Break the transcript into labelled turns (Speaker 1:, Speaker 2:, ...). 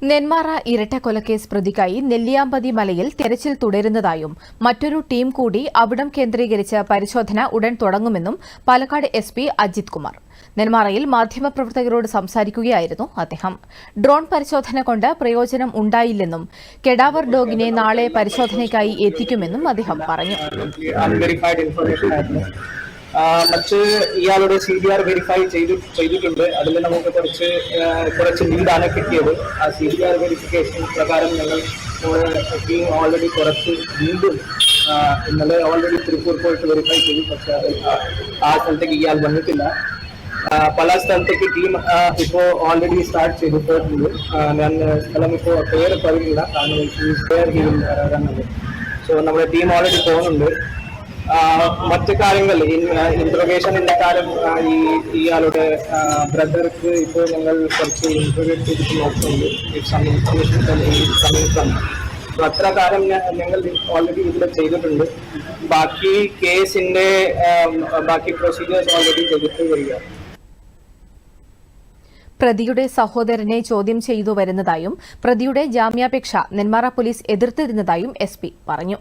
Speaker 1: നെന്മാറ ഇരട്ടക്കൊലക്കേസ് പ്രതിക്കായി നെല്ലിയാമ്പതി മലയിൽ തെരച്ചിൽ തുടരുന്നതായും മറ്റൊരു ടീം കൂടി അവിടം കേന്ദ്രീകരിച്ച് പരിശോധന ഉടൻ തുടങ്ങുമെന്നും പാലക്കാട് എസ്പി അജിത് കുമാർ നെന്മാറയിൽ മാധ്യമപ്രവർത്തകരോട് സംസാരിക്കുകയായിരുന്നു അദ്ദേഹം. ഡ്രോൺ പരിശോധന കൊണ്ട് പ്രയോജനം ഉണ്ടായില്ലെന്നും കെഡാവർ ഡോഗിനെ നാളെ പരിശോധനയ്ക്കായി എത്തിക്കുമെന്നും അദ്ദേഹം പറഞ്ഞു.
Speaker 2: മറ്റ് ഇയാളുടെ CDR വെരിഫൈ ചെയ്തിട്ടുണ്ട്. അതിൽ നമുക്ക് കുറച്ച് ലീഡാണ് കിട്ടിയത്. ആ CDR വെരിഫിക്കേഷൻ പ്രകാരം ഞങ്ങൾ ടീം ഓൾറെഡി കുറച്ച് വീണ്ടും ഇന്നലെ ഓൾറെഡി തൃശ്ശൂർ പോയിട്ട് വെരിഫൈ ചെയ്തു. പക്ഷെ ആ സ്ഥലത്തേക്ക് ഇയാൾ വന്നിട്ടില്ല. പല സ്ഥലത്തേക്ക് ടീം ഇപ്പോൾ ഓൾറെഡി സ്റ്റാർട്ട് ചെയ്തിട്ടുണ്ട്. ഞാൻ സ്ഥലം ഇപ്പോൾ പേര് പറയുന്നില്ല, കാരണം സോ നമ്മുടെ ടീം ഓൾറെഡി പോകുന്നുണ്ട്. മറ്റു കാര്യങ്ങൾ ഇന്റർവേഷനിന്റെ കാര്യം ഇയാളുടെ ബ്രദർക്ക് ഇപ്പോൾ ഞങ്ങൾ കുറച്ച് ഇന്റർവേറ്റ് ചെയ്തിട്ട് നോക്കുന്നുണ്ട്. സോ അത്ര കാര്യം ഞങ്ങൾ ഓൾറെഡി ഇവിടെ ചെയ്തിട്ടുണ്ട്. ബാക്കി കേസിന്റെ ബാക്കി പ്രൊസീജിയേഴ്സ് ഓൾറെഡി ചെയ്തിട്ട് വരിക.
Speaker 1: പ്രതിയുടെ സഹോദരനെ ചോദ്യം ചെയ്തു വരുന്നതായും പ്രതിയുടെ ജാമ്യാപേക്ഷ നെന്മാറ പോലീസ് എതിർത്തിരുന്നതായും എസ്പി പറഞ്ഞു.